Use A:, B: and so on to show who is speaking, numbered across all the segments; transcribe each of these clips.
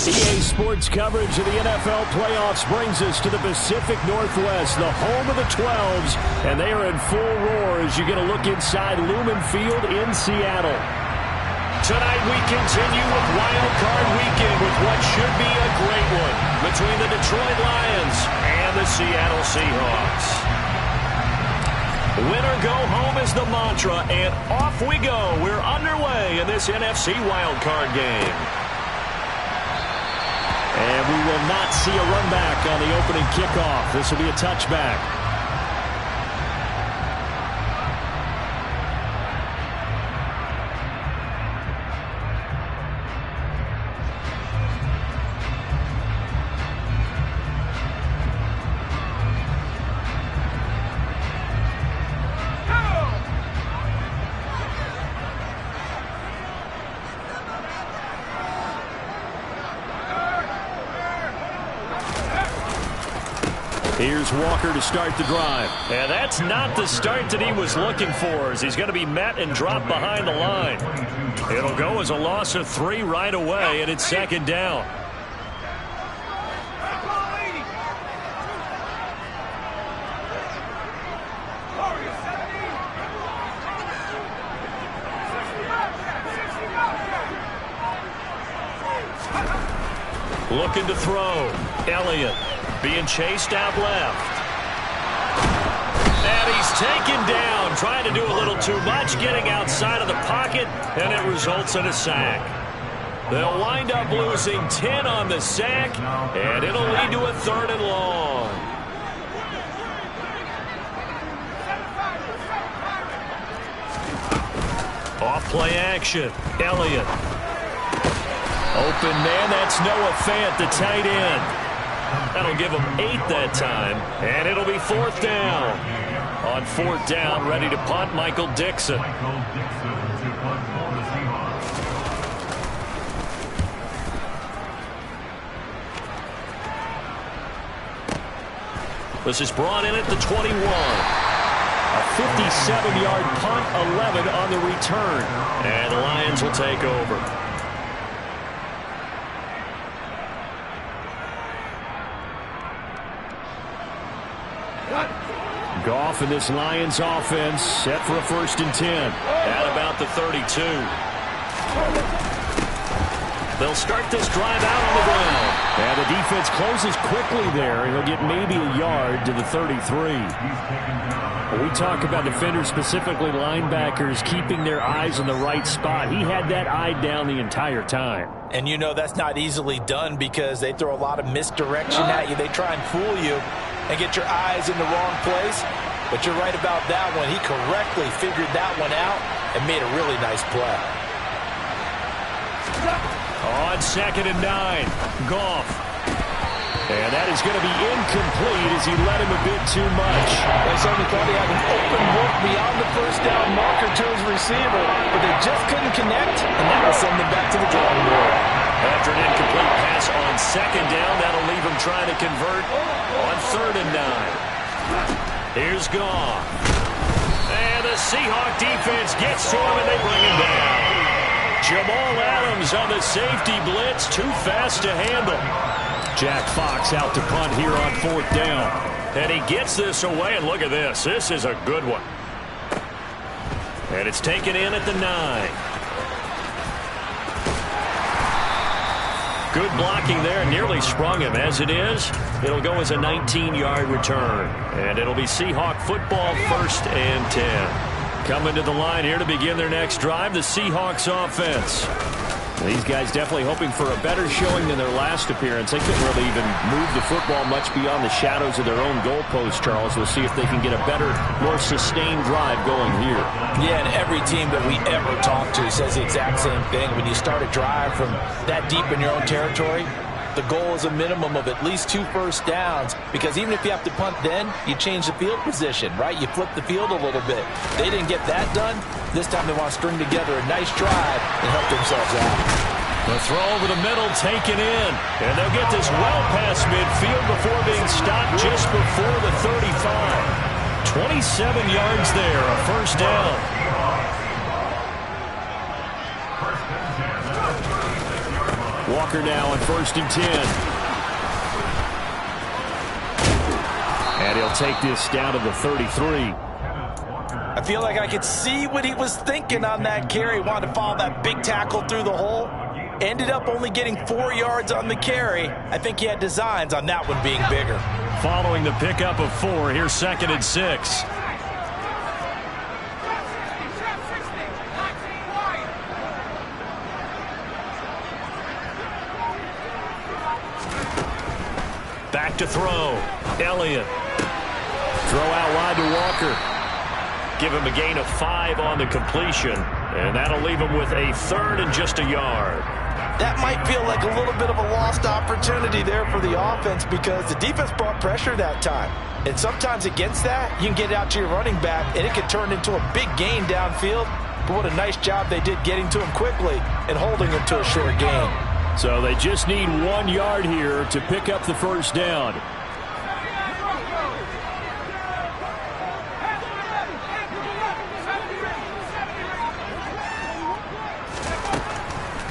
A: EA Sports coverage of the NFL playoffs brings us to the Pacific Northwest, the home of the 12s, and they are in full roar as you get a look inside Lumen Field in Seattle.
B: Tonight we continue with Wild Card Weekend with what should be a great one between the Detroit Lions and the Seattle Seahawks. Win or go home is the mantra, and off we go. We're underway in this NFC Wild Card game.
A: And we will not see a run back on the opening kickoff. This will be a touchback. Here's Walker to start the drive.
B: And that's not the start that he was looking for, as he's going to be met and dropped behind the line. It'll go as a loss of 3 right away, and it's second down. Looking to throw. Elliott. Being chased out left. And he's taken down, trying to do a little too much, getting outside of the pocket, and it results in a sack. They'll wind up losing 10 on the sack, and it'll lead to a 3rd and long. Off play action. Elliott. Open man, that's Noah Fant, the tight end. That'll give him 8 that time, and it'll be 4th down. On 4th down, ready to punt, Michael Dixon. This is brought in at the 21.
A: A 57-yard punt, 11 on the return.
B: And the Lions will take over.
A: Goff and this Lions offense set for a 1st and 10.
B: At about the 32. They'll start this drive out on the ground.
A: And the defense closes quickly there, and he'll get maybe a yard to the 33. When we talk about defenders, specifically linebackers, keeping their eyes in the right spot, he had that eye down the entire time.
C: And you know that's not easily done because they throw a lot of misdirection at you. They try and fool you and get your eyes in the wrong place. But you're right about that one. He correctly figured that one out and made a really nice play.
B: On 2nd and 9, Goff.
A: And that is going to be incomplete as he led him a bit too much.
C: They certainly thought he had an open look beyond the 1st down marker to his receiver, but they just couldn't connect, and that will send them back to the drawing board.
B: After an incomplete pass on 2nd down, that'll leave him trying to convert on 3rd and 9. Here's Goff. And the Seahawk defense gets to him, and they bring him down. Jamal Adams on the safety blitz, too fast to handle.
A: Jack Fox out to punt here on 4th down.
B: And he gets this away, and look at this. This is a good one. And it's taken in at the 9. Good blocking there, nearly sprung him. As it is, it'll go as a 19-yard return. And it'll be Seahawk football, 1st and 10. Coming to the line here to begin their next drive, the Seahawks offense.
A: These guys definitely hoping for a better showing than their last appearance. They couldn't really even move the football much beyond the shadows of their own goalpost, Charles. We'll see if they can get a better, more sustained drive going here.
C: Yeah, and every team that we ever talk to says the exact same thing. When you start a drive from that deep in your own territory, the goal is a minimum of at least 2 first downs, because even if you have to punt then, you change the field position, right? You flip the field a little bit. They didn't get that done. This time they want to string together a nice drive and help themselves out.
B: The throw over the middle taken in, and they'll get this well past midfield before being stopped just before the 35. 27 yards there, a 1st down.
A: Walker now on 1st and 10. And he'll take this down to the 33.
C: I feel like I could see what he was thinking on that carry. Wanted to follow that big tackle through the hole. Ended up only getting 4 yards on the carry. I think he had designs on that one being bigger.
B: Following the pickup of 4, here's 2nd and 6. Back to throw. Elliott.
A: Throw out wide to Walker.
B: Give him a gain of 5 on the completion. And that'll leave him with a 3rd and just a yard.
C: That might feel like a little bit of a lost opportunity there for the offense because the defense brought pressure that time. And sometimes against that, you can get it out to your running back, and it could turn into a big gain downfield. But what a nice job they did getting to him quickly and holding him to a short gain.
A: So they just need 1 yard here to pick up the 1st down.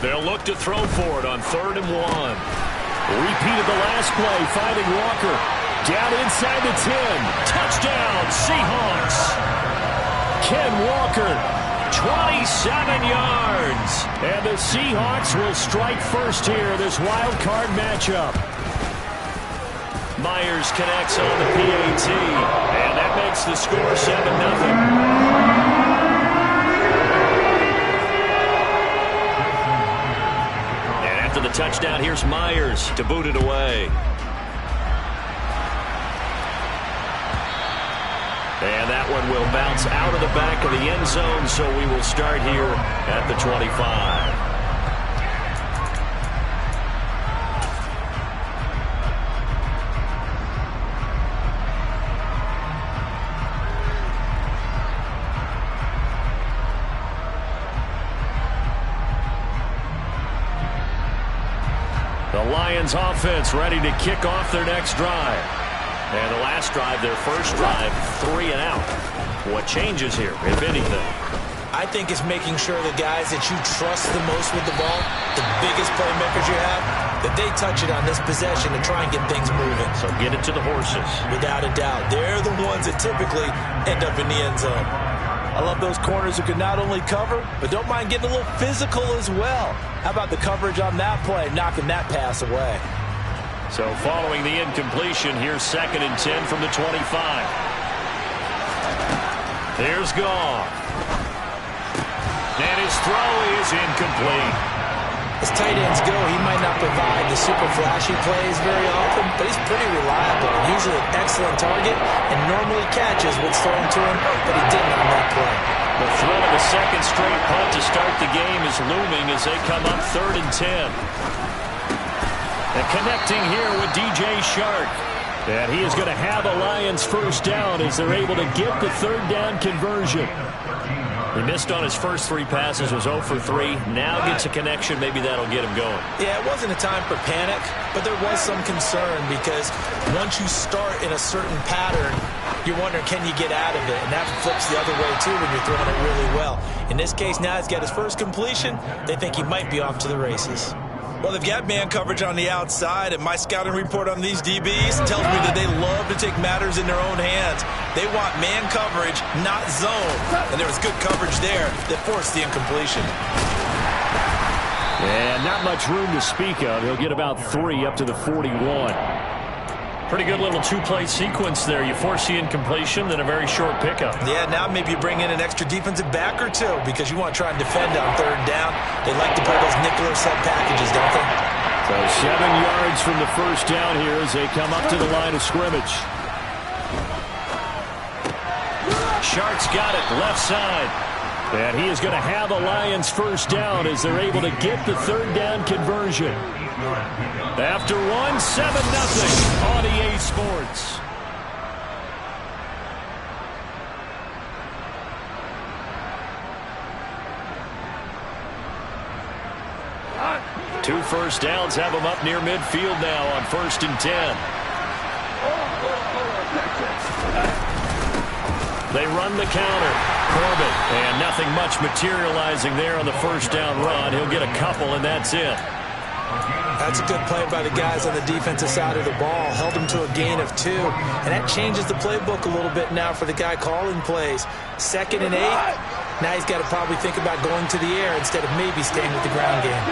B: They'll look to throw for it on 3rd and 1.
A: Repeated the last play, finding Walker. Down inside the 10.
B: Touchdown, Seahawks.
A: Ken Walker.
B: 27 yards.
A: And the Seahawks will strike first here, this wild card matchup.
B: Myers connects on the PAT. And that makes the score 7-0. The touchdown, here's Myers to boot it away. And that one will bounce out of the back of the end zone, so we will start here at the 25.
A: The Lions offense ready to kick off their next drive.
B: And the last drive, their first drive, 3 and out. What changes here, if anything?
C: I think it's making sure the guys that you trust the most with the ball, the biggest playmakers you have, that they touch it on this possession to try and get things moving.
B: So get it to the horses.
C: Without a doubt. They're the ones that typically end up in the end zone. I love those corners who can not only cover, but don't mind getting a little physical as well. How about the coverage on that play, knocking that pass away?
B: So following the incompletion, here's 2nd and 10 from the 25. Here's Goff. And his throw is incomplete.
C: As tight ends go, he might not provide the super flashy plays very often, but he's pretty reliable. Usually an excellent target and normally catches what's thrown to him, but he didn't on that play.
B: The threat of a second straight punt to start the game is looming as they come up 3rd and 10. And connecting here with DJ Shark.
A: And he is going to have a Lions 1st down as they're able to get the 3rd down conversion.
B: He missed on his first 3 passes, was 0 for 3. Now gets a connection. Maybe that'll get him going.
C: Yeah, it wasn't a time for panic, but there was some concern because once you start in a certain pattern, you're wondering, can you get out of it? And that flips the other way, too, when you're throwing it really well. In this case, now he's got his first completion. They think he might be off to the races. Well, they've got man coverage on the outside, and my scouting report on these DBs tells me that they love to take matters in their own hands. They want man coverage, not zone. And there was good coverage there that forced the incompletion.
A: And not much room to speak of. He'll get about 3 up to the 41.
B: Pretty good little 2-play sequence there. You force the incompletion, then a very short pickup.
C: Yeah, now maybe you bring in an extra defensive back or 2 because you want to try and defend on 3rd down. They like to play those nickel or sub packages, don't they?
A: So 7 yards from the 1st down here as they come up to the line of scrimmage.
B: Shark's got it, left side.
A: And he is going to have a Lions 1st down as they're able to get the 3rd down conversion. After 1, 7-0 on EA Sports.
B: Two first downs have them up near midfield now on 1st and 10. They run the counter. Corbett, and nothing much materializing there on the 1st down run. He'll get a couple, and that's it.
C: That's a good play by the guys on the defensive side of the ball. Held them to a gain of 2. And that changes the playbook a little bit now for the guy calling plays. 2nd and 8. Now he's got to probably think about going to the air instead of maybe staying with the ground game.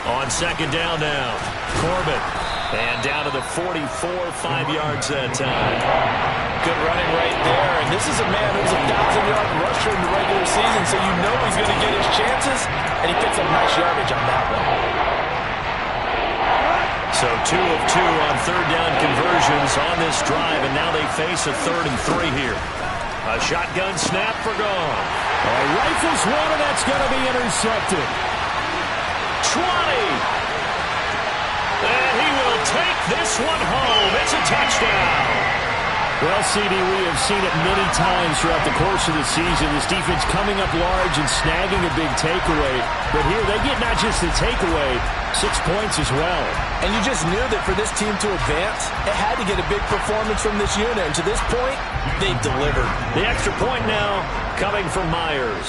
B: On 2nd down now, Corbett. And down to the 44, 5 yards that time.
C: Good running right there. And this is a man who's a 1,000-yard rusher in the regular season, so you know he's going to get his chances. And he picks up nice yardage on that one.
B: So 2 of 2 on 3rd down conversions on this drive, and now they face a 3rd and 3 here. A shotgun snap for Goff.
A: Rifles one, and that's going to be intercepted.
B: 20. And he will take this one home. It's a touchdown.
A: Well, CD, we have seen it many times throughout the course of the season. This defense coming up large and snagging a big takeaway. But here they get not just the takeaway, 6 points as well.
C: And you just knew that for this team to advance, it had to get a big performance from this unit. And to this point, they've delivered.
B: The extra point now coming from Myers.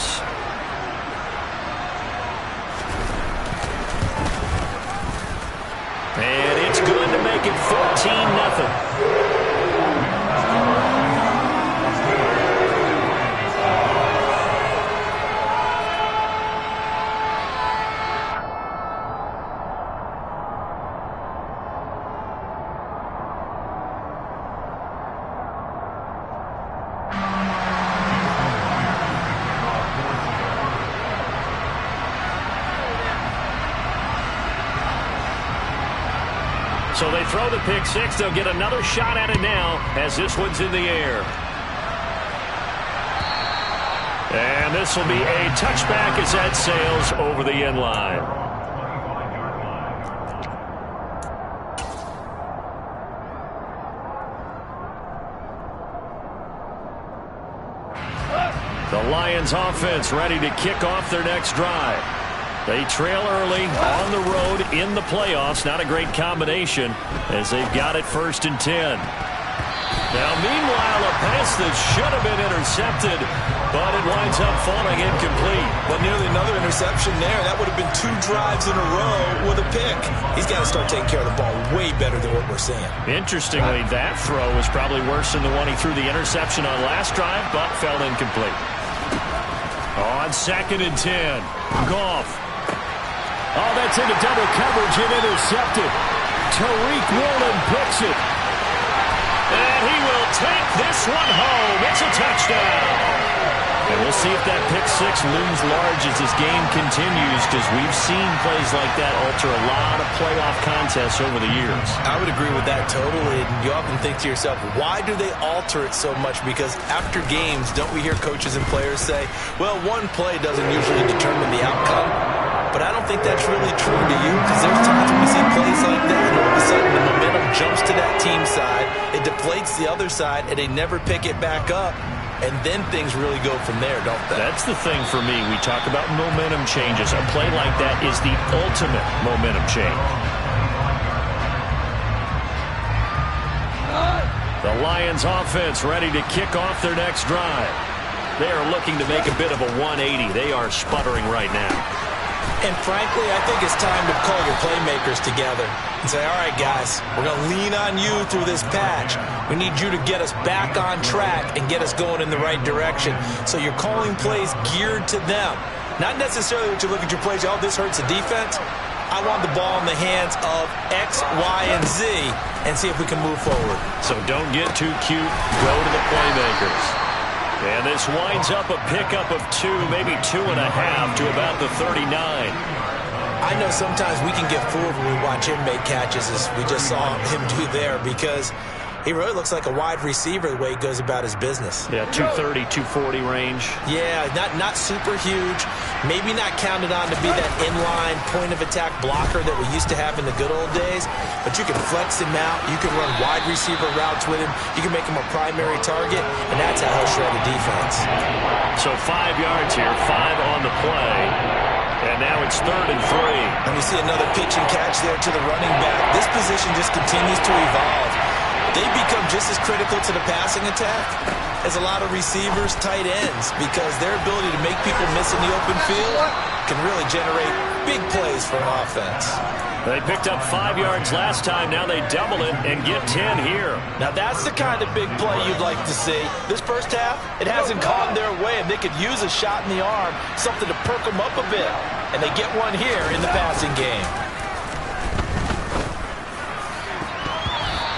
B: And it's good to make it 14-0. So they throw the pick six. They'll get another shot at it now as this one's in the air. And this will be a touchback as that sails over the end line. The Lions offense ready to kick off their next drive. They trail early on the road in the playoffs. Not a great combination as they've got it 1st and 10. Now, meanwhile, a pass that should have been intercepted, but it winds up falling incomplete.
C: But nearly another interception there. That would have been 2 drives in a row with a pick. He's got to start taking care of the ball way better than what we're seeing.
B: Interestingly, that throw was probably worse than the one he threw the interception on last drive, but fell incomplete. On 2nd and 10, Goff.
A: Oh, that's into double coverage and intercepted. Tariq Woolen picks it.
B: And he will take this one home. It's a touchdown. And we'll see if that pick six looms large as this game continues, because we've seen plays like that alter a lot of playoff contests over the years.
C: I would agree with that totally. And you often think to yourself, why do they alter it so much? Because after games, don't we hear coaches and players say, well, one play doesn't usually determine the outcome. But I don't think that's really true to you, because there's times when we see plays like that, and all of a sudden the momentum jumps to that team side, it deflates the other side, and they never pick it back up. And then things really go from there, don't they?
B: That's the thing for me. We talk about momentum changes. A play like that is the ultimate momentum change. The Lions offense ready to kick off their next drive. They are looking to make a bit of a 180. They are sputtering right now.
C: And frankly, I think it's time to call your playmakers together and say, all right, guys, we're going to lean on you through this patch. We need you to get us back on track and get us going in the right direction. So you're calling plays geared to them. Not necessarily what you look at your plays, oh, this hurts the defense. I want the ball in the hands of X, Y, and Z and see if we can move forward.
B: So don't get too cute. Go to the playmakers. And this winds up a pickup of 2, maybe 2.5 to about the 39.
C: I know sometimes we can get fooled when we watch him make catches, as we just saw him do there, because he really looks like a wide receiver the way he goes about his business.
B: Yeah, 230, 240 range.
C: Yeah, not super huge. Maybe not counted on to be that inline point-of-attack blocker that we used to have in the good old days. But you can flex him out. You can run wide receiver routes with him. You can make him a primary target, and that's how he'll shred a defense.
B: So 5 yards here, 5 on the play. And now it's 3rd and 3.
C: And we see another pitch and catch there to the running back. This position just continues to evolve. They become just as critical to the passing attack is a lot of receivers, tight ends, because their ability to make people miss in the open field can really generate big plays for an offense.
B: They picked up 5 yards last time. Now they double it and get 10 here.
C: Now that's the kind of big play you'd like to see. This first half, it hasn't gone their way, and they could use a shot in the arm, something to perk them up a bit. And they get one here in the passing game.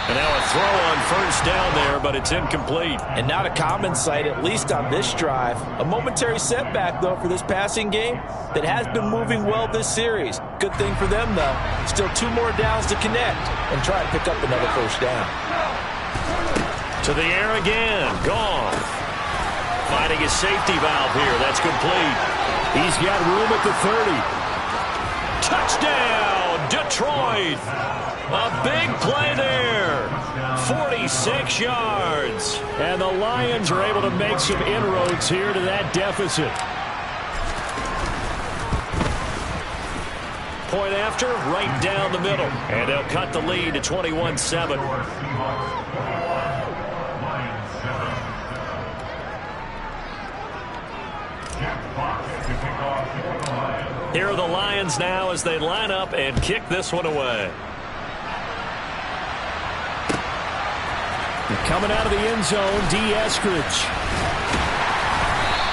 B: And now a throw on first down there, but it's incomplete.
C: And not a common sight, at least on this drive. A momentary setback, though, for this passing game that has been moving well this series. Good thing for them, though. Still 2 more downs to connect and try to pick up another first down.
B: To the air again. Gone. Finding a safety valve here. That's complete.
A: He's got room at the 30.
B: Touchdown, Detroit. A big play there. 46 yards.
A: And the Lions are able to make some inroads here to that deficit.
B: Point after, right down the middle. And they'll cut the lead to 21-7. Here are the Lions now as they line up and kick this one away.
A: Coming out of the end zone, D. Eskridge.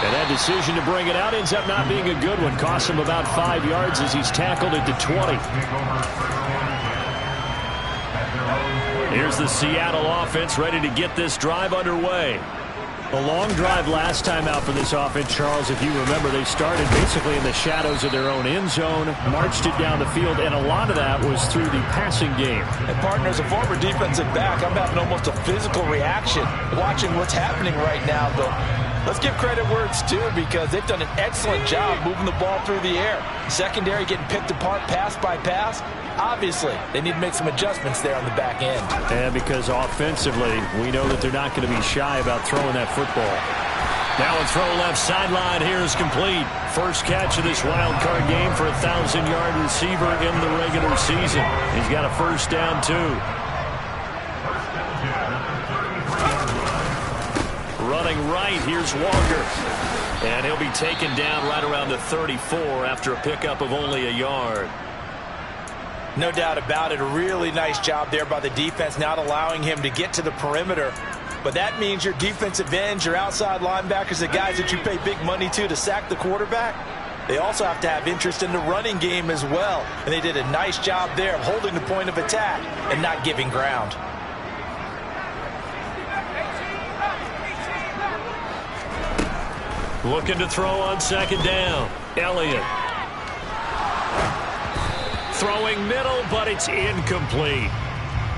A: And that decision to bring it out ends up not being a good one. Costs him about 5 yards as he's tackled into 20.
B: Here's the Seattle offense ready to get this drive underway.
A: A long drive last time out for this offense, Charles. If you remember, they started basically in the shadows of their own end zone, marched it down the field, and a lot of that was through the passing game.
C: And partner, as a former defensive back, I'm having almost a physical reaction watching what's happening right now. But let's give credit where it's due, because they've done an excellent job moving the ball through the air. Secondary getting picked apart pass by pass. Obviously, they need to make some adjustments there on the back end.
A: And because offensively, we know that they're not going to be shy about throwing that football.
B: Now a throw left sideline here is complete. First catch of this wild card game for a 1,000-yard receiver in the regular season. He's got a first down, too. Running right, here's Walker. And he'll be taken down right around the 34 after a pickup of only a yard.
C: No doubt about it. A really nice job there by the defense, not allowing him to get to the perimeter. But that means your defensive ends, your outside linebackers, the guys that you pay big money to sack the quarterback, they also have to have interest in the running game as well. And they did a nice job there of holding the point of attack and not giving ground.
B: Looking to throw on second down. Elliott. Throwing middle, but it's incomplete.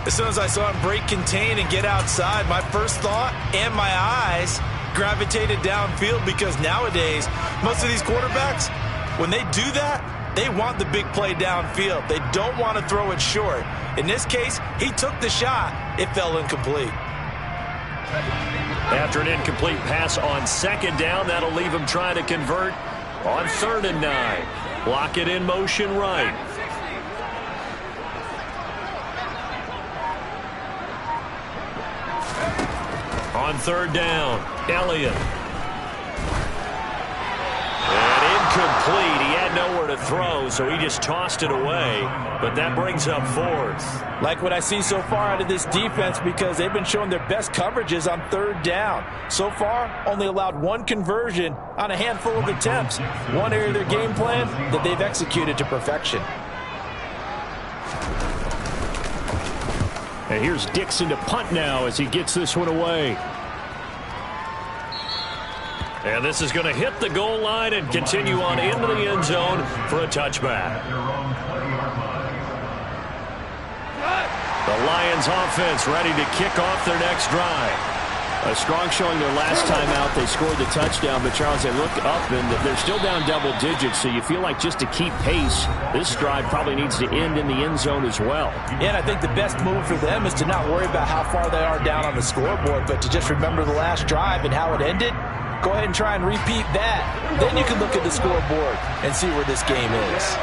C: As soon as I saw him break contain and get outside, my first thought and my eyes gravitated downfield, because nowadays, most of these quarterbacks, when they do that, they want the big play downfield. They don't want to throw it short. In this case, he took the shot. It fell incomplete.
B: After an incomplete pass on second down, that'll leave him trying to convert on 3rd and 9. Lock it in motion right. On 3rd down, Elliott. And incomplete. He had nowhere to throw, so he just tossed it away. But that brings up 4th.
C: Like what I see so far out of this defense, because they've been showing their best coverages on 3rd down. So far, only allowed 1 conversion on a handful of attempts. One area of their game plan that they've executed to perfection.
A: And here's Dixon to punt now as he gets this one away.
B: And this is going to hit the goal line and continue on into the end zone for a touchback. The Lions offense ready to kick off their next drive.
A: A strong showing their last time out. They scored the touchdown, but Charles, they look up and they're still down double digits, so you feel like just to keep pace, this drive probably needs to end in the end zone as well.
C: Yeah, and I think the best move for them is to not worry about how far they are down on the scoreboard, but to just remember the last drive and how it ended. Go ahead and try and repeat that. Then you can look at the scoreboard and see where this game is.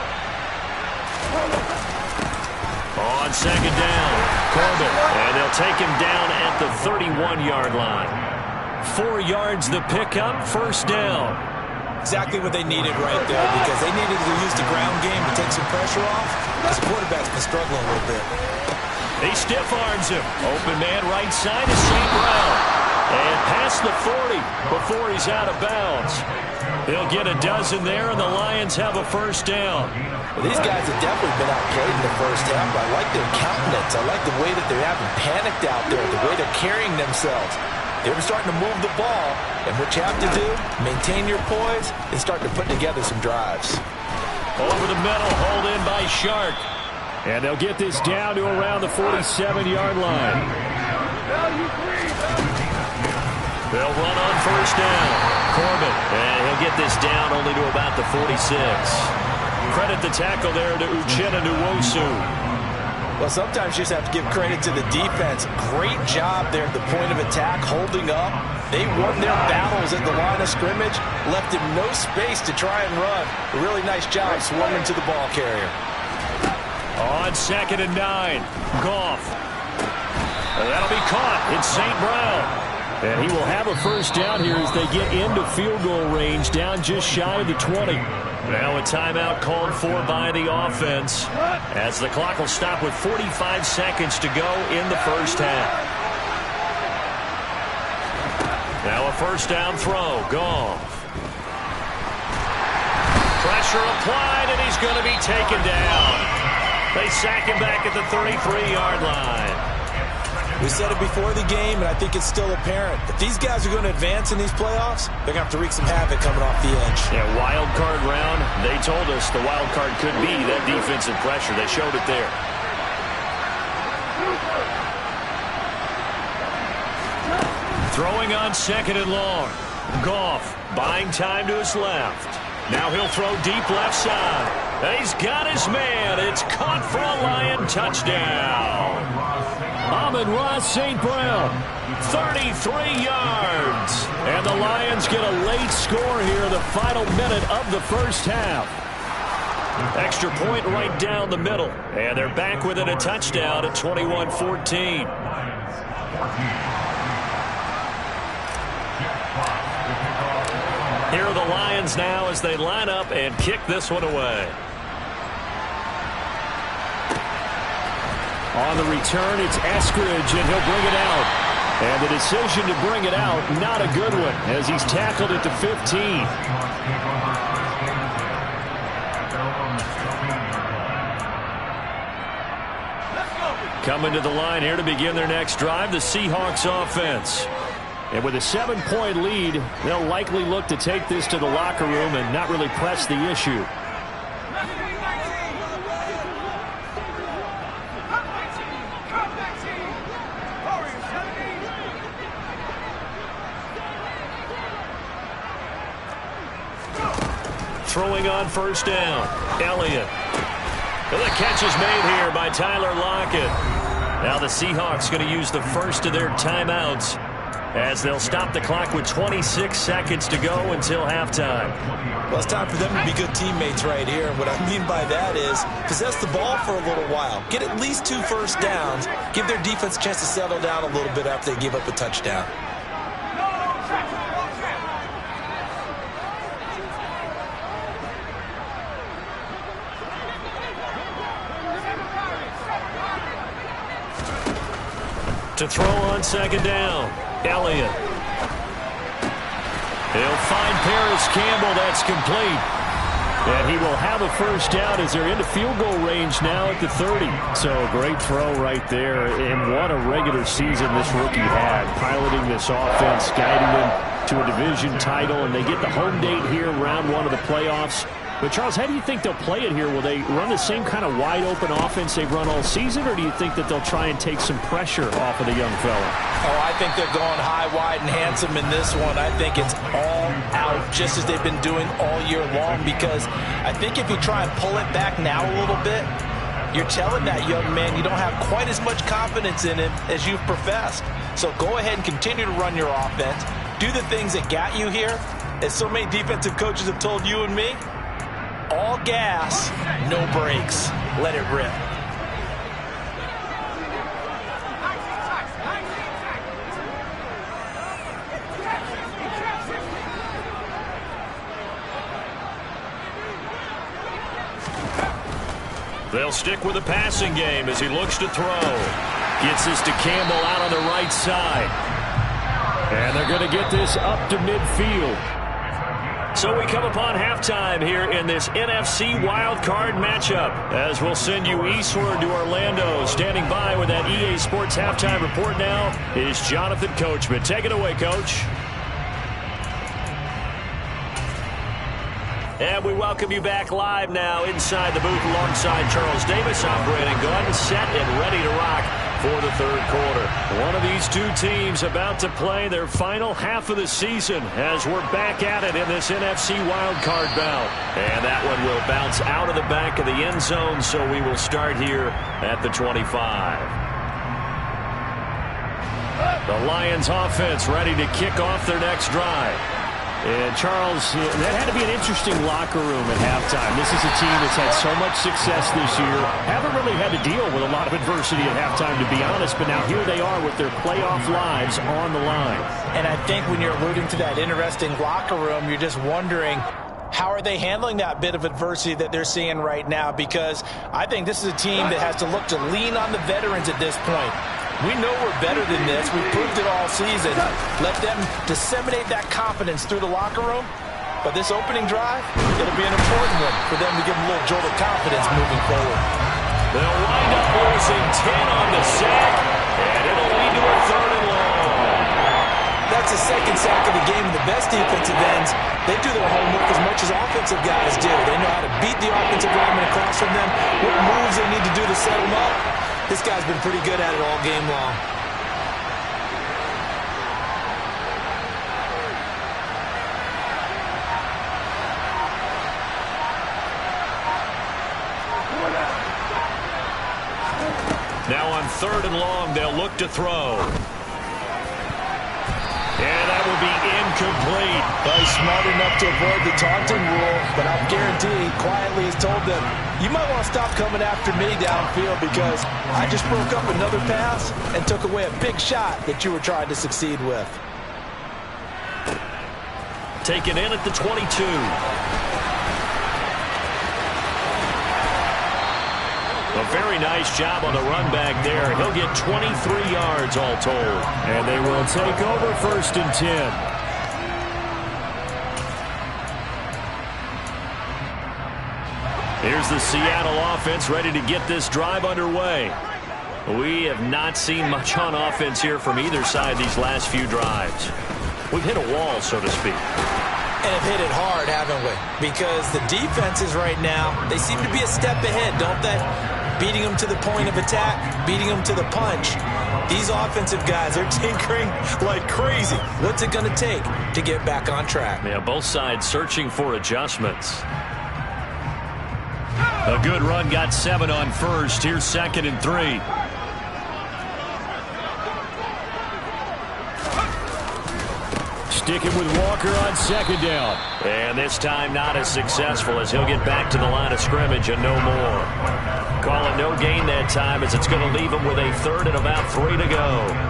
B: On second down, Corbin, and they'll take him down at the 31-yard line. 4 yards the pickup, first down.
C: Exactly what they needed right there, because they needed to use the ground game to take some pressure off, because the quarterback's been struggling a little bit.
B: He stiff arms him. Open man right side is St. Brown. And past the 40 before he's out of bounds. They'll get a dozen there, and the Lions have a first down.
C: Well, these guys have definitely been outplayed in the first half. I like their countenance. I like the way that they haven't panicked out there, the way they're carrying themselves. They were starting to move the ball, and what you have to do, maintain your poise and start to put together some drives.
B: Over the middle, hold in by Shark.
A: And they'll get this down to around the 47-yard line.
B: They'll run on first down. Corbin, and he'll get this down only to about the 46. Credit the tackle there to Uchenna Nwosu.
C: Well, sometimes you just have to give credit to the defense. Great job there at the point of attack, holding up. They won their battles at the line of scrimmage, left him no space to try and run. A really nice job swarming to the ball carrier.
B: On 2nd and 9, Goff. And that'll be caught. It's St. Brown.
A: And he will have a first down here as they get into field goal range, down just shy of the 20.
B: Now a timeout called for by the offense, as the clock will stop with 45 seconds to go in the first half. Now a first down throw. Goff. Pressure applied, and he's going to be taken down. They sack him back at the 33-yard line.
C: We said it before the game, and I think it's still apparent. If these guys are going to advance in these playoffs, they're going to have to wreak some havoc coming off the edge.
B: Yeah, wild card round. They told us the wild card could be that defensive pressure. They showed it there. Throwing on 2nd and long. Goff buying time to his left. Now he'll throw deep left side. And he's got his man. It's caught for a Lion touchdown.
A: Amon-Ra St. Brown, 33 yards. And the Lions get a late score here in the final minute of the first half.
B: Extra point right down the middle. And they're back within a touchdown at 21-14. Here are the Lions now as they line up and kick this one away.
A: On the return, it's Eskridge, and he'll bring it out. And the decision to bring it out, not a good one, as he's tackled at the 15.
B: Coming to the line here to begin their next drive, the Seahawks offense.
A: And with a 7-point lead, they'll likely look to take this to the locker room and not really press the issue.
B: Throwing on first down, Elliott. And the catch is made here by Tyler Lockett. Now the Seahawks going to use the first of their timeouts as they'll stop the clock with 26 seconds to go until halftime.
C: Well, it's time for them to be good teammates right here. And what I mean by that is possess the ball for a little while. Get at least 2 first downs. Give their defense a chance to settle down a little bit after they give up a touchdown.
B: To throw on second down, Elliott. He'll find Paris Campbell. That's complete.
A: And he will have a first down as they're into field goal range now at the 30. So a great throw right there. And what a regular season this rookie had, piloting this offense, guiding them to a division title. And they get the home date here, round 1 of the playoffs. But, Charles, how do you think they'll play it here? Will they run the same kind of wide-open offense they've run all season, or do you think that they'll try and take some pressure off of the young fella?
C: Oh, I think they're going high, wide, and handsome in this one. I think it's all out, just as they've been doing all year long, because I think if you try and pull it back now a little bit, you're telling that young man you don't have quite as much confidence in him as you've professed. So go ahead and continue to run your offense. Do the things that got you here. As so many defensive coaches have told you and me, all gas, no brakes. Let it rip.
B: They'll stick with the passing game as he looks to throw. Gets this to Campbell out on the right side. And they're going to get this up to midfield. So we come upon halftime here in this NFC wildcard matchup, as we'll send you eastward to Orlando. Standing by with that EA Sports halftime report now is Jonathan Coachman. Take it away, Coach. And we welcome you back live now inside the booth alongside Charles Davis. I'm Brandon Gunn, set and ready to rock for the third quarter. One of these two teams about to play their final half of the season as we're back at it in this NFC wildcard bout. And that one will bounce out of the back of the end zone, so we will start here at the 25. The Lions offense ready to kick off their next drive. And, Charles, that had to be an interesting locker room at halftime. This is a team that's had so much success this year. Haven't really had to deal with a lot of adversity at halftime, to be honest. But now here they are with their playoff lives on the line.
C: And I think when you're alluding to that interesting locker room, you're just wondering, how are they handling that bit of adversity that they're seeing right now? Because I think this is a team that has to look to lean on the veterans at this point. We know we're better than this. We've proved it all season. Let them disseminate that confidence through the locker room. But this opening drive, it'll be an important one for them to give them a little jolt of confidence moving forward.
B: They'll wind up losing 10 on the sack, and it'll lead to a third and long.
C: That's the second sack of the game. The best defensive ends, they do their homework as much as offensive guys do. They know how to beat the offensive lineman across from them, what moves they need to do to set them up. This guy's been pretty good at it all game long.
B: Now on third and long, they'll look to throw. And that will be incomplete.
C: Well, he's smart enough to avoid the taunting rule, but I'll guarantee he quietly has told them, you might want to stop coming after me downfield because I just broke up another pass and took away a big shot that you were trying to succeed with.
B: Taken in at the 22. A very nice job on the run back there. He'll get 23 yards all told.
A: And they will take over first and 10.
B: Here's the Seattle offense ready to get this drive underway. We have not seen much on offense here from either side these last few drives. We've hit a wall, so to speak.
C: And have hit it hard, haven't we? Because the defenses right now, they seem to be a step ahead, don't they? Beating them to the point of attack, beating them to the punch. These offensive guys are tinkering like crazy. What's it going to take to get back on track?
B: Yeah, both sides searching for adjustments. A good run, got 7 on first. Here's second and 3.
A: Sticking with Walker on second down.
B: And this time not as successful as he'll get back to the line of scrimmage and no more. Calling no gain that time as it's going to leave him with a third and about 3 to go.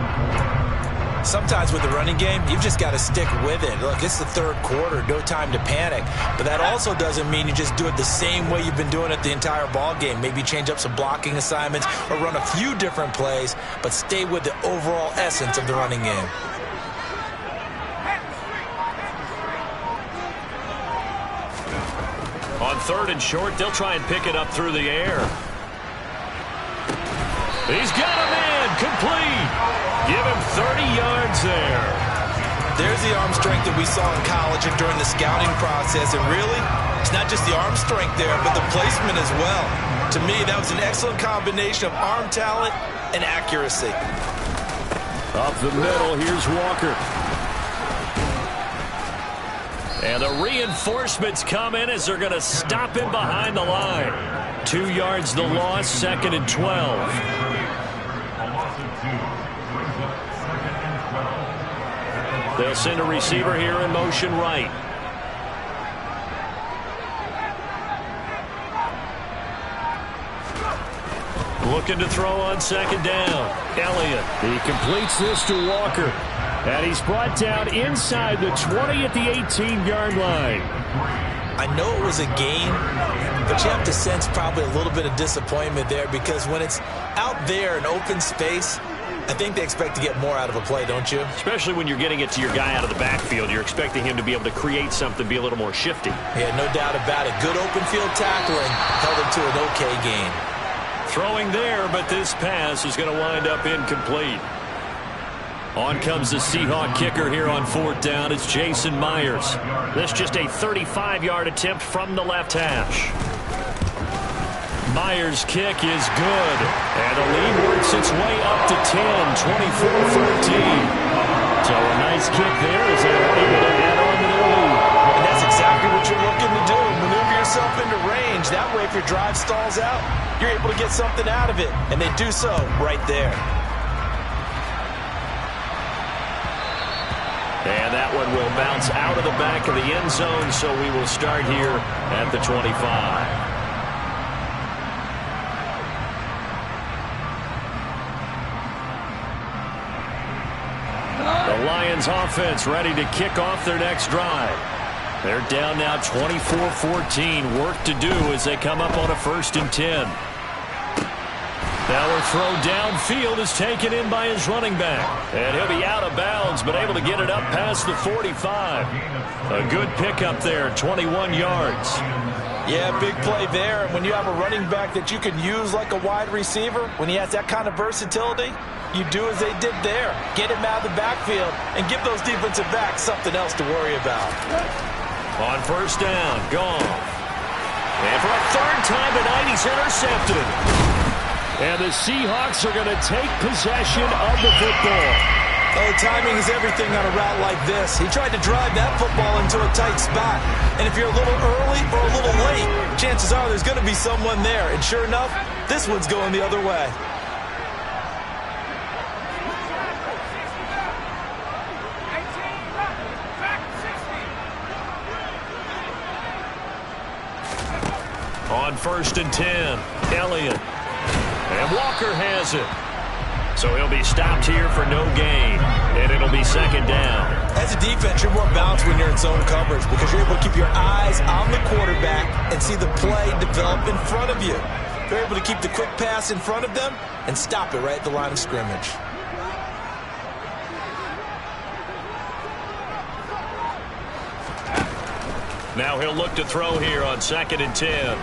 C: Sometimes with the running game, you've just got to stick with it. Look, it's the third quarter, no time to panic. But that also doesn't mean you just do it the same way you've been doing it the entire ball game. Maybe change up some blocking assignments or run a few different plays, but stay with the overall essence of the running game.
B: On third and short, they'll try and pick it up through the air. He's got a man, complete. Give him 30 yards there.
C: There's the arm strength that we saw in college and during the scouting process. And really, it's not just the arm strength there, but the placement as well. To me, that was an excellent combination of arm talent and accuracy.
A: Up the middle, here's Walker.
B: And the reinforcements come in as they're going to stop him behind the line. 2 yards the loss, second and 12. They'll send a receiver here in motion right. Looking to throw on second down. Elliott.
A: He completes this to Walker. And he's brought down inside the 20 at the 18-yard line.
C: I know it was a gain, but you have to sense probably a little bit of disappointment there because when it's out there in open space, I think they expect to get more out of a play, don't you?
B: Especially when you're getting it to your guy out of the backfield. You're expecting him to be able to create something, be a little more shifty.
C: Yeah, no doubt about it. Good open field tackling held him to an okay gain.
B: Throwing there, but this pass is going to wind up incomplete. On comes the Seahawk kicker here on 4th down. It's Jason Myers. This just a 35-yard attempt from the left hash. Myers' kick is good. And the lead works its way up to 10, 24-14. So a nice kick there as they're able to add on to their lead.
C: And that's exactly what you're looking to do. Maneuver yourself into range. That way, if your drive stalls out, you're able to get something out of it. And they do so right there.
B: And that one will bounce out of the back of the end zone, so we will start here at the 25. The Lions offense ready to kick off their next drive. They're down now 24-14. Work to do as they come up on a 1st and 10. Now their throw downfield is taken in by his running back. And he'll be out of bounds, but able to get it up past the 45. A good pickup there, 21 yards.
C: Yeah, big play there. And when you have a running back that you can use like a wide receiver, when he has that kind of versatility, you do as they did there. Get him out of the backfield and give those defensive backs something else to worry about.
B: On 1st down, gone. And for a 3rd time tonight, he's intercepted. And the Seahawks are going to take possession of the football.
C: Oh, timing is everything on a route like this. He tried to drive that football into a tight spot. And if you're a little early or a little late, chances are there's going to be someone there. And sure enough, this one's going the other way.
B: On 1st and 10, Elliott. And Walker has it. So he'll be stopped here for no gain. And it'll be 2nd down.
C: As a defense, you're more balanced when you're in zone coverage because you're able to keep your eyes on the quarterback and see the play develop in front of you. They're able to keep the quick pass in front of them and stop it right at the line of scrimmage.
B: Now he'll look to throw here on 2nd and 10.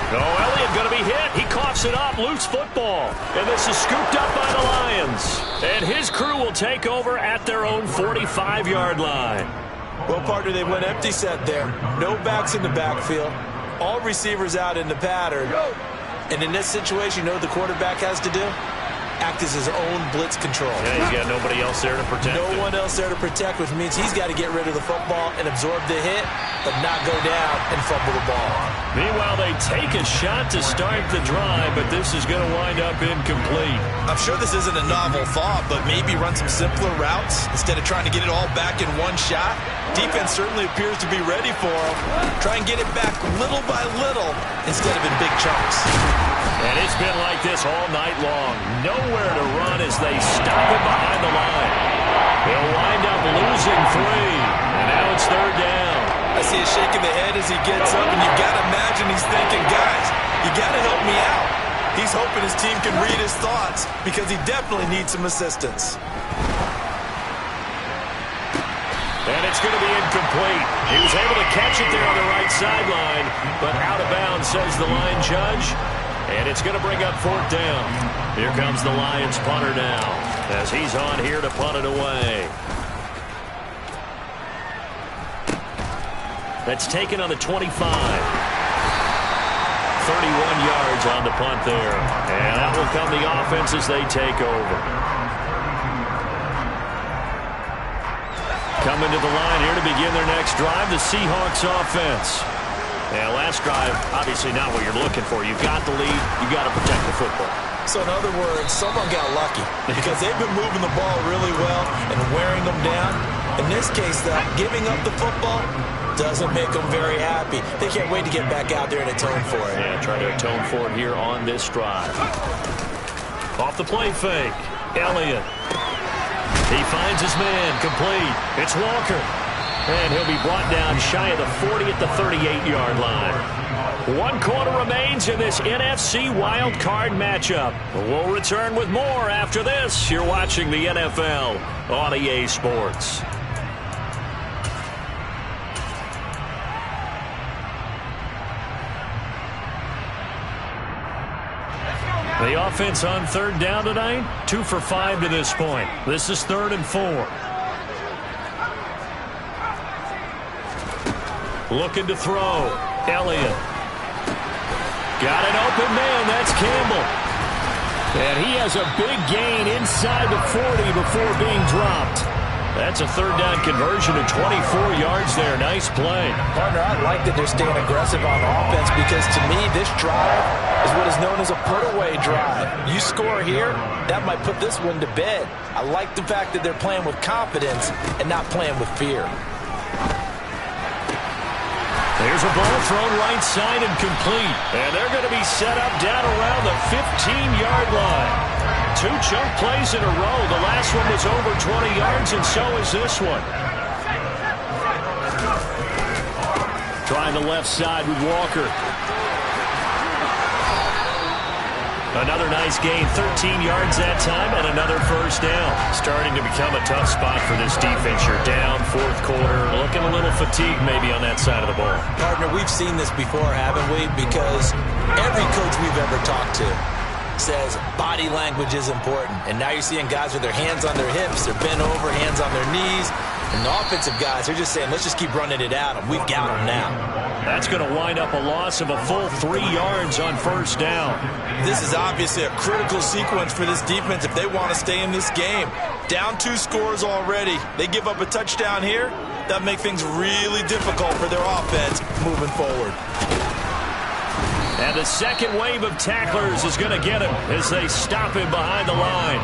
B: Oh, Elliott going to be hit. He coughs it up. Loose football. And this is scooped up by the Lions. And his crew will take over at their own 45-yard line.
C: Well, partner, they went empty set there. No backs in the backfield. All receivers out in the pattern. And in this situation, you know what the quarterback has to do? Act as his own blitz control.
B: Yeah, he's got nobody else there to protect him.
C: No one else there to protect, which means he's got to get rid of the football and absorb the hit, but not go down and fumble the ball.
B: Meanwhile, they take a shot to start the drive, but this is going to wind up incomplete.
C: I'm sure this isn't a novel thought, but maybe run some simpler routes instead of trying to get it all back in one shot. Defense certainly appears to be ready for him. Try and get it back little by little instead of in big chunks.
B: And it's been like this all night long. Nowhere to run as they stop it behind the line. He'll wind up losing 3. And now it's 3rd down.
C: I see him shaking the head as he gets up, and you've got to imagine he's thinking, guys, you got to help me out. He's hoping his team can read his thoughts because he definitely needs some assistance.
B: And it's going to be incomplete. He was able to catch it there on the right sideline, but out of bounds, says the line judge. And it's going to bring up 4th down. Here comes the Lions punter now as he's on here to punt it away. That's taken on the 25. 31 yards on the punt there. And that will come the offense as they take over. Coming to the line here to begin their next drive, the Seahawks offense. Yeah, last drive, obviously not what you're looking for. You've got the lead. You've got to protect the football.
C: So in other words, someone got lucky because they've been moving the ball really well and wearing them down. In this case, though, giving up the football doesn't make them very happy. They can't wait to get back out there and atone for it.
B: Yeah, try to atone for it here on this drive. Off the play fake, Elliott. He finds his man, complete. It's Walker. And he'll be brought down shy of the 40 at the 38-yard line. 1 quarter remains in this NFC Wild Card matchup. We'll return with more after this. You're watching the NFL on EA Sports. The offense on 3rd down tonight, 2 for 5 to this point. This is 3rd and 4. Looking to throw. Elliott. Got an open man. That's Campbell.
A: And he has a big gain inside the 40 before being dropped.
B: That's a 3rd down conversion to 24 yards there. Nice play.
C: Partner, I like that they're staying aggressive on offense because to me this drive is what is known as a put-away drive. You score here, that might put this one to bed. I like the fact that they're playing with confidence and not playing with fear.
B: There's a ball thrown right side and complete. And they're going to be set up down around the 15-yard line. 2 chunk plays in a row. The last one was over 20 yards, and so is this one.
A: Trying the left side with Walker.
B: Another nice gain, 13 yards that time, and another first down. Starting to become a tough spot for this defense. You're down 4th quarter, looking a little fatigued maybe on that side of the ball.
C: Partner, we've seen this before, haven't we? Because every coach we've ever talked to says body language is important. And now you're seeing guys with their hands on their hips, they're bent over, hands on their knees. And the offensive guys, they're just saying, let's just keep running it at them. We've got them now.
B: That's going to wind up a loss of a full 3 yards on first down.
D: This is obviously a critical sequence for this defense if they want to stay in this game. Down 2 scores already. They give up a touchdown here. That makes things really difficult for their offense moving forward.
B: And the second wave of tacklers is going to get him as they stop him behind the line.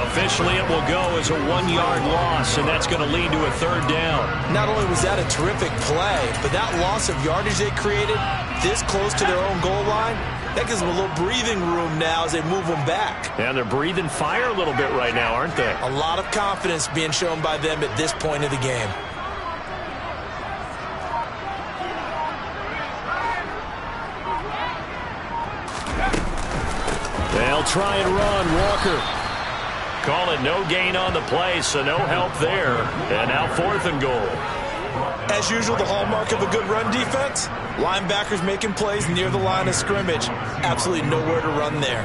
B: Officially, it will go as a 1-yard loss, and that's going to lead to a 3rd down.
C: Not only was that a terrific play, but that loss of yardage they created this close to their own goal line, that gives them a little breathing room now as they move them back.
B: And they're breathing fire a little bit right now, aren't they?
C: A lot of confidence being shown by them at this point of the game.
B: They'll try and run. Walker. Call it no gain on the play, so no help there. And now 4th and goal.
D: As usual, the hallmark of a good run defense, linebackers making plays near the line of scrimmage. Absolutely nowhere to run there.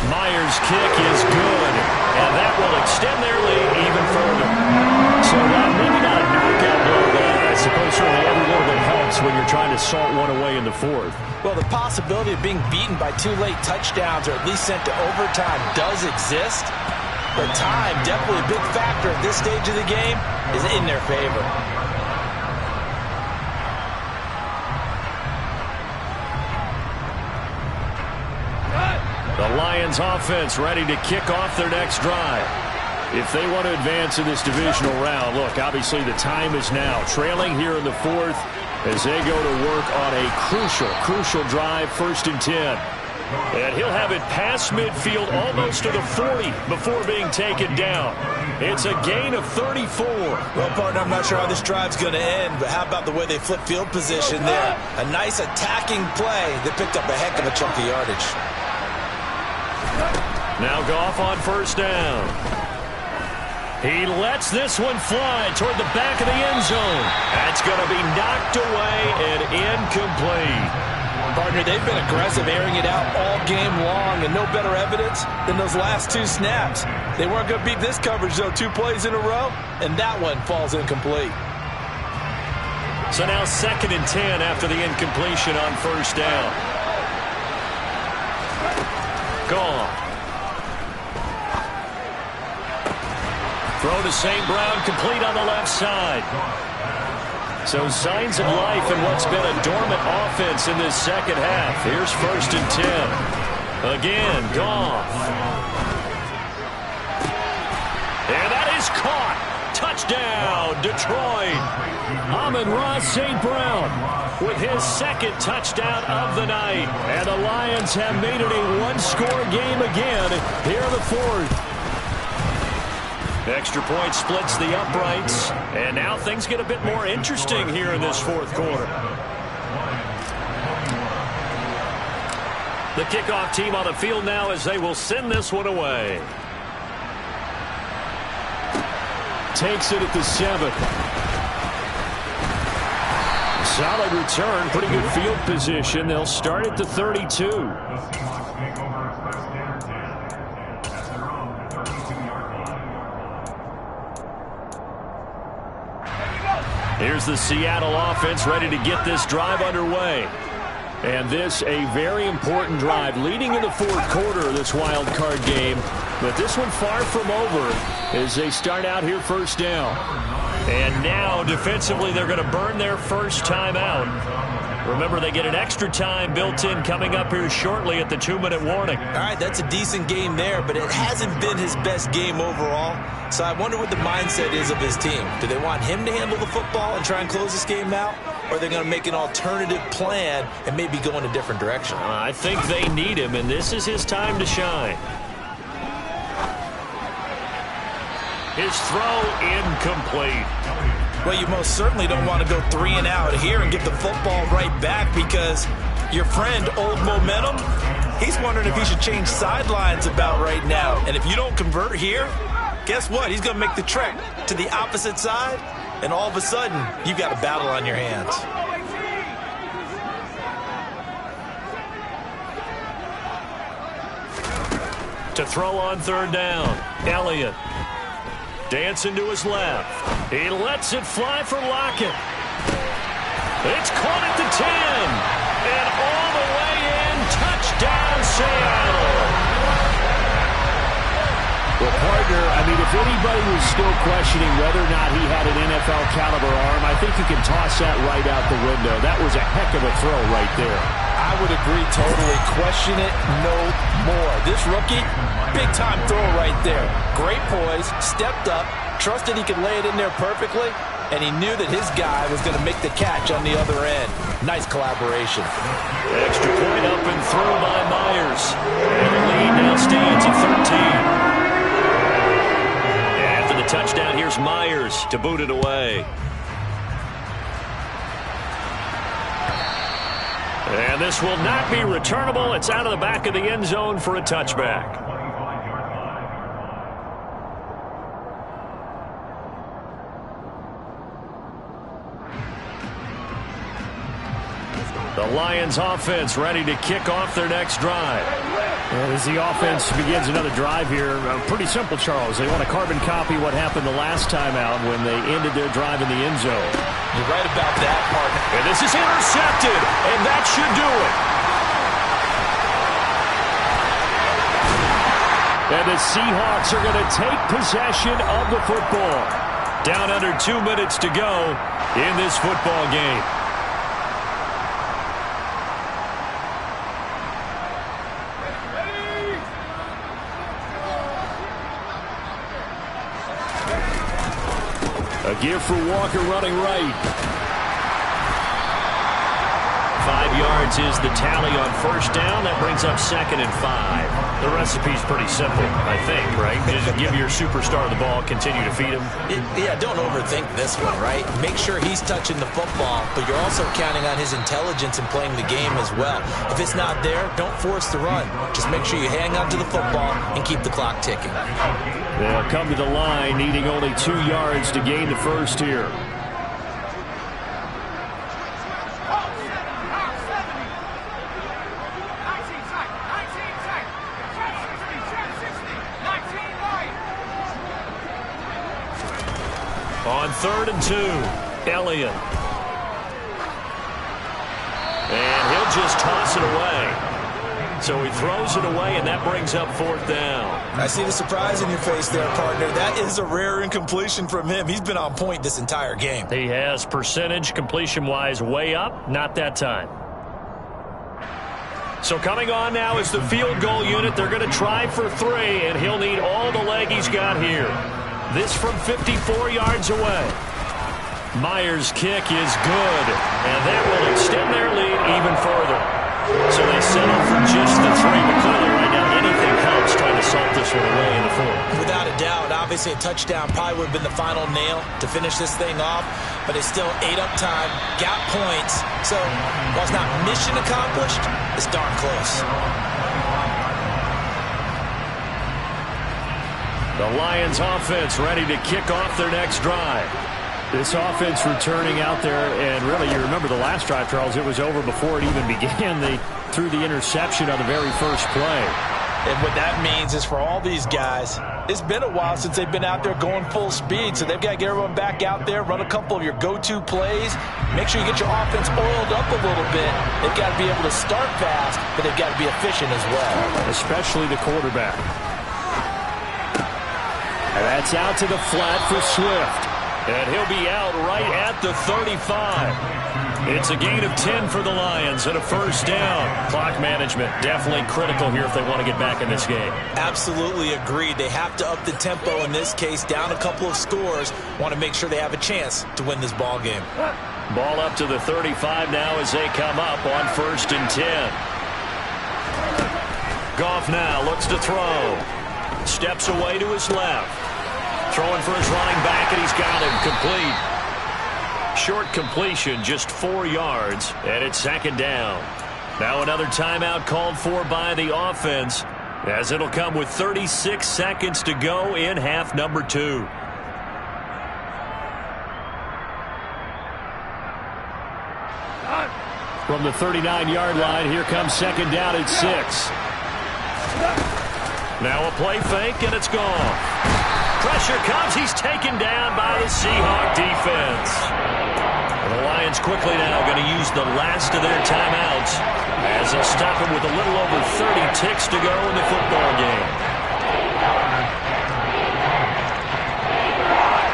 B: Myers' kick is good, and that will extend their lead even further. So maybe not a knockout blow, but I suppose certainly every little bit helps when you're trying to salt one away in the 4th.
C: Well, the possibility of being beaten by 2 late touchdowns or at least sent to overtime does exist. But time, definitely a big factor at this stage of the game, is in their favor.
B: The Lions offense ready to kick off their next drive. If they want to advance in this divisional round, look, obviously the time is now. Trailing here in the 4th as they go to work on a crucial drive, 1st and 10. And he'll have it past midfield almost to the 40 before being taken down. It's a gain of 34.
D: Well, partner, I'm not sure how this drive's going to end, but how about the way they flip field position there? A nice attacking play that picked up a heck of a chunk of yardage.
B: Now Goff on 1st down. He lets this one fly toward the back of the end zone. That's going to be knocked away and incomplete.
C: Partner, they've been aggressive, airing it out all game long, and no better evidence than those last 2 snaps. They weren't going to beat this coverage, though, 2 plays in a row, and that one falls incomplete.
B: So now 2nd and 10 after the incompletion on 1st down. Gone. Throw to St. Brown, complete on the left side. So signs of life in what's been a dormant offense in this second half. Here's 1st and 10. Again, Goff. And that is caught. Touchdown, Detroit.
A: Amon-Ra St. Brown with his second touchdown of the night. And the Lions have made it a one-score game again here in the fourth.
B: Extra point splits the uprights. And now things get a bit more interesting here in this fourth quarter. The kickoff team on the field now as they will send this one away.
A: Takes it at the 7. Solid return, pretty good field position. They'll start at the 32.
B: Here's the Seattle offense ready to get this drive underway.
A: And this a very important drive leading in the fourth quarter of this wild card game. But this one far from over as they start out here first down.
B: And now defensively they're going to burn their first time out. Remember, they get an extra time built in coming up here shortly at the 2-minute warning.
D: All right, that's a decent game there, but it hasn't been his best game overall. So I wonder what the mindset is of his team. Do they want him to handle the football and try and close this game out? Or are they going to make an alternative plan and maybe go in a different direction?
B: I think they need him, and this is his time to shine. His throw incomplete.
D: Well, you most certainly don't want to go 3 and out here and get the football right back because your friend, Old Momentum, he's wondering if he should change sidelines about right now. And if you don't convert here, guess what? He's going to make the trek to the opposite side, and all of a sudden, you've got a battle on your hands.
B: To throw on third down, Elliott. Dancing to his left. He lets it fly for Lockett. It's caught at the 10. And all the way in. Touchdown, Seattle.
A: Well, partner, I mean, if anybody was still questioning whether or not he had an NFL caliber arm, I think you can toss that right out the window. That was a heck of a throw right there.
C: I would agree totally. Question it no more. This rookie, big-time throw right there. Great poise, stepped up, trusted he could lay it in there perfectly, and he knew that his guy was going to make the catch on the other end. Nice collaboration.
B: Extra point up and through by Myers. And the lead now stands at 13. After the touchdown, here's Myers to boot it away. And this will not be returnable. It's out of the back of the end zone for a touchback. The Lions offense ready to kick off their next drive.
A: And as the offense begins another drive here, pretty simple, Charles. They want to carbon copy what happened the last time out when they ended their drive in the end zone.
C: You're right about that, partner.
B: And this is intercepted, and that should do it.
A: And the Seahawks are going to take possession of the football.
B: Down under 2 minutes to go in this football game.
A: A give for Walker running right.
B: 5 yards is the tally on first down. That brings up 2nd and 5. The recipe's pretty simple, I think, right? Just give your superstar the ball, continue to feed him.
D: Yeah, don't overthink this one, right? Make sure he's touching the football, but you're also counting on his intelligence in playing the game as well. If it's not there, don't force the run. Just make sure you hang on to the football and keep the clock ticking.
A: They'll come to the line, needing only 2 yards to gain the first here.
B: On 3rd and 2, Elliott. And he'll just toss it away. So he throws it away, and that brings up 4th down.
D: I see the surprise in your face there, partner. That is a rare incompletion from him. He's been on point this entire game.
B: He has percentage completion-wise way up, not that time. So coming on now is the field goal unit. They're going to try for 3, and he'll need all the leg he's got here. This from 54 yards away. Myers' kick is good, and that will extend their lead even further. So they settle for just the 3, but clearly right now anything helps trying to salt this one away in the 4th.
C: Without a doubt, obviously a touchdown probably would have been the final nail to finish this thing off, but it's still 8 up time, got points, so while it's not mission accomplished, it's darn close.
B: The Lions offense ready to kick off their next drive.
A: This offense returning out there, and really, you remember the last drive, Charles, it was over before it even began. They threw the interception on the very first play.
C: And what that means is for all these guys, it's been a while since they've been out there going full speed, so they've got to get everyone back out there, run a couple of your go-to plays, make sure you get your offense oiled up a little bit. They've got to be able to start fast, but they've got to be efficient as well. Especially the quarterback.
A: And that's out to the flat for Swift.
B: And he'll be out right at the 35. It's a gain of 10 for the Lions and a first down. Clock management definitely critical here if they want to get back in this game.
C: Absolutely agreed. They have to up the tempo in this case, down a couple of scores. Want to make sure they have a chance to win this ball game.
B: Ball up to the 35 now as they come up on 1st and 10. Goff now looks to throw. Steps away to his left. Throwing for his running back, and he's got him complete. Short completion, just 4 yards, and it's 2nd down. Now another timeout called for by the offense, as it'll come with 36 seconds to go in half number 2.
A: From the 39-yard line, here comes 2nd down at 6.
B: Now a play fake, and it's gone. Pressure comes. He's taken down by the Seahawk defense. And the Lions quickly now going to use the last of their timeouts as they'll stop him with a little over 30 ticks to go in the football game.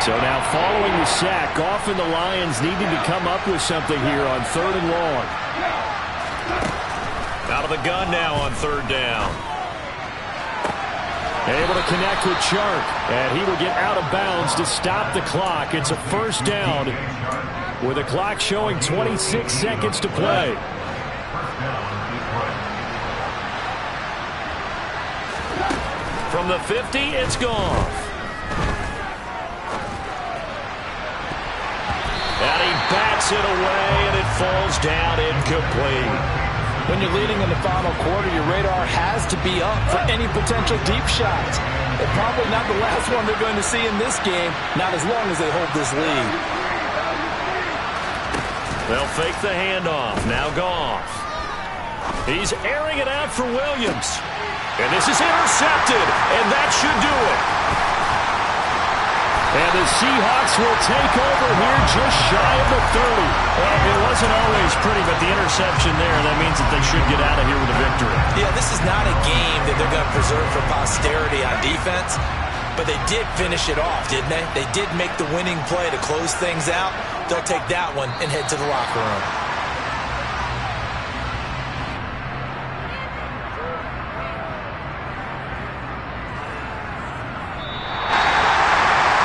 A: So now following the sack, Goff and the Lions needing to come up with something here on 3rd and long.
B: Out of the gun now on 3rd down.
A: Able to connect with Chark, and he will get out of bounds to stop the clock. It's a first down with the clock showing 26 seconds to play.
B: From the 50, it's gone. And he bats it away, and it falls down incomplete.
C: When you're leading in the final quarter, your radar has to be up for any potential deep shots. And probably not the last one they're going to see in this game, not as long as they hold this lead.
B: They'll fake the handoff. Now Goff. He's airing it out for Williams. And this is intercepted, and that should do it.
A: And the Seahawks will take over here just shy of the 30.
B: Well, it wasn't always pretty, but the interception there, that means that they should get out of here with a victory.
C: Yeah, this is not a game that they're going to preserve for posterity on defense, but they did finish it off, didn't they? They did make the winning play to close things out. They'll take that one and head to the locker room.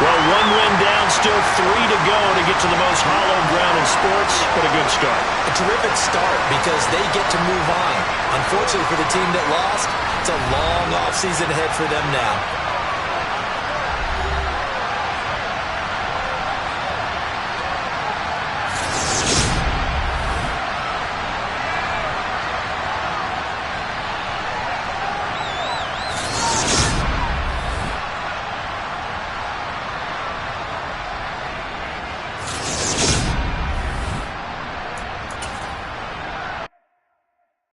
B: Well, 1 win down, still 3 to go to get to the most hallowed ground in sports, but a good start.
C: A terrific start because they get to move on. Unfortunately for the team that lost, it's a long offseason ahead for them now.